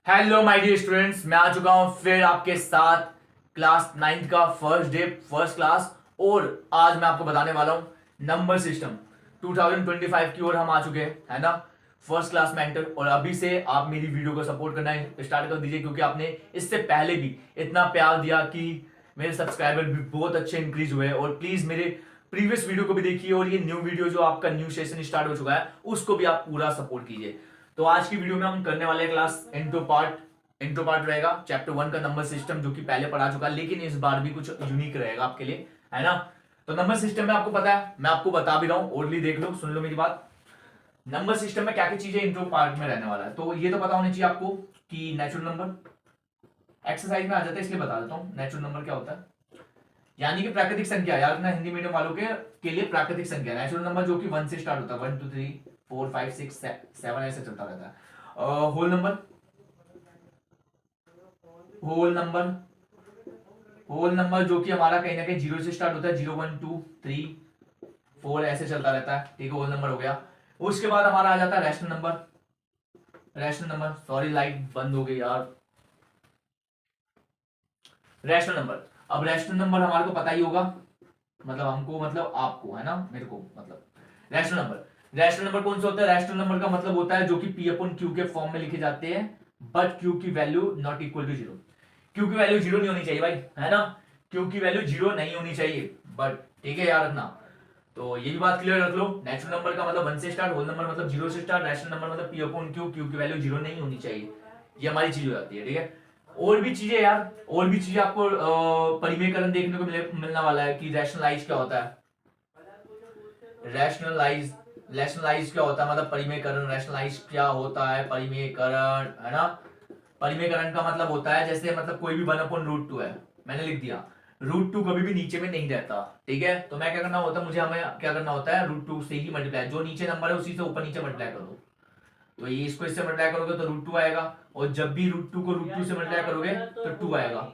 Hello my dear students, मैं आ चुका हूं फिर आपके साथ क्लास 9th का फर्स्ट डे फर्स्ट क्लास। और आज मैं आपको बताने वाला हूं नंबर सिस्टम 2025 की ओर हम आ चुके हैं, है ना। फर्स्ट क्लास में एंटर, और अभी से आप मेरी वीडियो को सपोर्ट करना स्टार्ट कर दीजिए, क्योंकि आपने इससे पहले भी इतना प्यार दिया कि मेरे सब्सक्राइबर भी बहुत अच्छे इंक्रीज हुए। और प्लीज मेरे प्रीवियस वीडियो को भी देखिए, और ये न्यू वीडियो जो आपका न्यू सेशन स्टार्ट हो चुका है उसको भी आप पूरा सपोर्ट कीजिए। तो आज की वीडियो में हम करने वाले क्लास इंट्रो पार्ट रहेगा चैप्टर 1 का नंबर सिस्टम, जो कि पहले पढ़ा चुका है, लेकिन इस बार भी कुछ यूनिक रहेगा आपके लिए, है ना। तो नंबर सिस्टम में आपको पता है, मैं आपको बता भी रहा हूं, ओरली देख लो, सुन लो मेरी बात। नंबर सिस्टम में क्या क्या चीजें इंट्रो पार्ट में रहने वाला है, तो ये तो पता होनी चाहिए आपको कि नेचुरल नंबर एक्सरसाइज में आ जाता है, इसलिए बता देता हूं नेचुरल नंबर क्या होता है। यानी कि प्राकृतिक संख्या, यार ना, हिंदी मीडियम वालों के लिए प्राकृतिक संख्या नेचुरल नंबर, जो कि 1 से स्टार्ट होता है, 1 2 3 4 5 6 7 ऐसे चलता रहता है। Whole number whole number whole number जो कि हमारा कहीं ना कहीं 0 से स्टार्ट होता है, 0 1 2 3 4 ऐसे चलता रहता है, ठीक है, होल नंबर हो गया। उसके बाद हमारा आ जाता है रैशनल नंबर, सॉरी लाइट बंद हो गई यार। रैशनल नंबर, अब रैशनल नंबर हमारे को पता ही होगा, मतलब हमको, मतलब आपको, है ना, मेरे को, मतलब रैशनल नंबर कौन सा होता है? रैशनल नंबर का मतलब होता है जो कि पी अपॉन क्यू के फॉर्म में लिखे जाते हैं, बट क्यू की value not equal to zero. Q की वैल्यू जीरो नहीं होनी चाहिए भाई, है ना, क्यू की वैल्यू जीरो नहीं होनी चाहिए, बट ठीक है याद रखना। तो ये भी बात क्लियर रख लो, नेचुरल नंबर का मतलब 1 से स्टार्ट, होल नंबर मतलब 0 से स्टार्ट, रैशनल नंबर मतलब पी अपॉन क्यू, क्यू की वैल्यू जीरो नहीं होनी चाहिए, ये हमारी चीज हो जाती है, ठीक है। और भी चीजें यार, और भी चीजें आपको परिमेयकरण देखने को मिलने वाला है कि रैशनलाइज क्या होता है। रैशनलाइज रैशनलाइज क्या होता है, मतलब परिमेयकरण, रैशनलाइज क्या होता है, परिमेयकरण, है ना। परिमेयकरण का मतलब होता है, जैसे मतलब कोई भी 1/√2 है, मैंने लिख दिया, √2 कभी भी नीचे में नहीं रहता, ठीक है। तो मैं क्या करना होता है, मुझे हमें क्या करना होता है, √2 से ही मल्टीप्लाई, जो नीचे नंबर है उसी से ऊपर नीचे मल्टीप्लाई कर दो। तो ये इसको इससे मल्टीप्लाई करोगे तो √2 आएगा, और जब भी √2 को √2 से मल्टीप्लाई करोगे तो 2 आएगा।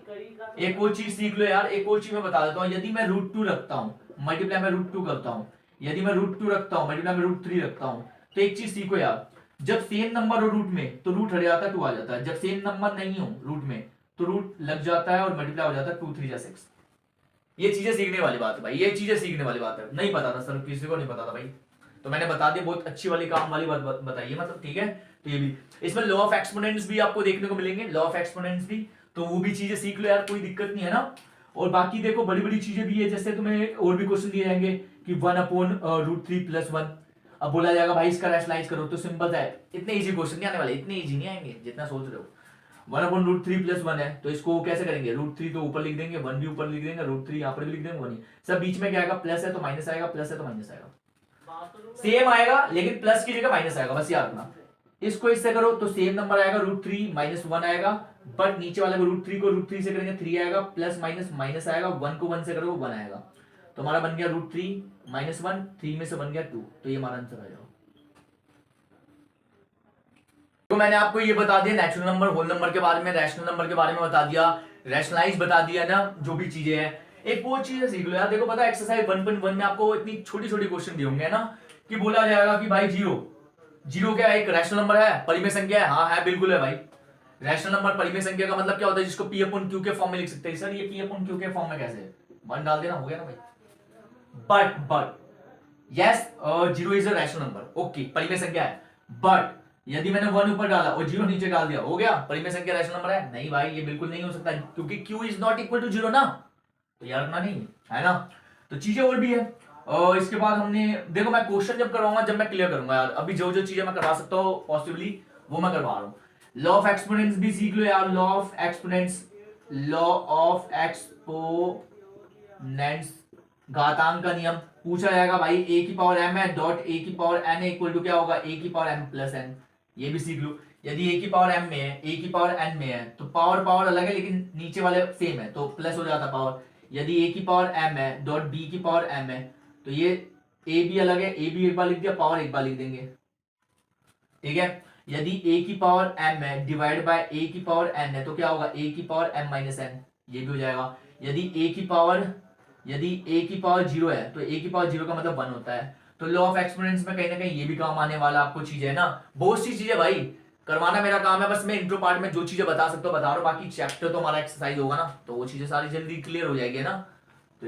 एक और चीज सीख लो यार, एक और चीज मैं बता देता हूँ, यदि मैं √2 रखता हूँ, मल्टीप्लाई में √2 करता हूँ, यदि मैं √2 रखता हूँ, मल्टीप्लाई में √3 रखता हूँ, तो एक चीज सीखो यार, जब सेम नंबर हो रूट में तो रूट हट जाता है, 2 आ जाता है। जब सेम नंबर नहीं हो रूट में तो रूट लग जाता है और मल्टीप्लाई हो जाता है, 2 3 जा 6। ये चीजें सीखने वाली बात है भाई, ये चीजें सीखने वाली बात है, नहीं पता था सर, किसी को नहीं पता था भाई, तो मैंने बता दी, बहुत अच्छी वाली काम वाली बात बताई है, मतलब ठीक है। तो ये भी, इसमें लॉ ऑफ एक्सपोनेंट्स भी आपको देखने को मिलेंगे, लॉ ऑफ एक्सपोनेंट्स भी, तो वो भी चीजें सीख लो यार, कोई दिक्कत नहीं है ना। और बाकी देखो बड़ी बड़ी चीजें भी है, जैसे तुम्हें और भी क्वेश्चन दिए जाएंगे कि 1/√3 + 1, अब बोला जाएगा भाई इसका रैशनलाइज करो, तो सिंपल है, इतने इजी क्वेश्चन नहीं आने वाले, इतने इजी नहीं आएंगे जितना सोच रहे हो। 1/√3 + 1 है, तो इसको कैसे करेंगे, √3 तो ऊपर लिख देंगे, 1 भी ऊपर लिख देंगे, √3 यहाँ पर भी लिख देंगे, 1 सब बीच में क्या आएगा, प्लस है तो माइनस आएगा, प्लस है तो माइनस आएगा, सेम आएगा लेकिन प्लस की जगह माइनस आएगा, बस याद रखना। इसको इससे करो तो सेम नंबर आएगा, √3 - 1 आएगा, बट नीचे वाले को √3 से करेंगे 3 आएगा, प्लस माइनस माइनस आएगा, 1 को 1 से करो 1 आएगा, तो हमारा बन गया √3 - 1, 3 में से बन गया 2, तो ये हमारा आंसर आ जाएगा। तो मैंने आपको ये बता दिया नेचुरल नंबर, होल नंबर के बारे में, रैशनल नंबर के बारे में बता दिया, रैशनलाइज बता दिया ना, जो भी चीजें हैं। एक वो चीज सीख लो यार, देखो पता है एक्सरसाइज 1.1 में आपको इतनी छोटी छोटी क्वेश्चन दिए होंगे ना, कि बोला जाएगा कि भाई जीरो क्या एक रैशनल नंबर है, परिमेय संख्या है, हाँ है, बिल्कुल है भाई। रैशनल नंबर परिमेय संख्या का मतलब क्या होता है, जिसको पी अपॉन क्यू के फॉर्म में लिख सकते हैं। सर ये पी अपॉन क्यू के फॉर्म में कैसे, 1 डाल देना, हो गया ना भाई। But yes, zero is a rational number, okay, परिमेय संख्या है, बट यदि मैंने 1 ऊपर डाला और 0 नीचे डाल दिया, हो गया परिमेय संख्या, रैशनल नंबर है? नहीं भाई, ये बिल्कुल नहीं हो सकता, क्योंकि q is not equal to 0 ना, तो याद रखना, नहीं है ना। तो चीजें और भी है, और इसके बाद हमने देखो, मैं क्वेश्चन जब करवाऊंगा, जब मैं क्लियर करूंगा यार, अभी जो जो चीजें मैं करवा सकता हूँ पॉसिबली वो मैं करवा रहा हूँ। लॉ ऑफ एक्सपोनेंट्स भी सीख लो यार, लॉ ऑफ एक्सपोनेंट्स, घातांक का नियम पूछा जाएगा भाई, a की पावर m है, डॉट a की पावर n है, इक्वल टू क्या होगा, a की पावर m प्लस n, ये भी सीख लो। यदि a की पावर m में है, a की पावर n में है, तो पावर पावर अलग है लेकिन नीचे वाले सेम है, तो प्लस हो जाता पावर। यदि a की पावर m है, डॉट b की पावर m है, तो ये a भी अलग है, a भी एक बार लिख दिया, पावर एक बार लिख देंगे, ठीक है। यदि a की पावर m है डिवाइड बाय a की पावर n है, तो क्या होगा, a की पावर m माइनस n, ये भी हो जाएगा। यदि a की पावर 0 है, तो a की पावर 0 का मतलब 1 होता है। तो लॉ ऑफ एक्सपोनेंट्स में कहीं ना कहीं ये भी काम आने वाला आपको चीज है ना, बहुत सी चीजें भाई, करवाना मेरा काम है, बस मैं इंट्रो पार्ट में जो चीजें बता सकता हूँ बता रहा हूँ, बाकी चैप्टर तो हमारा एक्सरसाइज होगा ना, तो वो चीजें सारी जल्दी क्लियर हो जाएगी ना। तो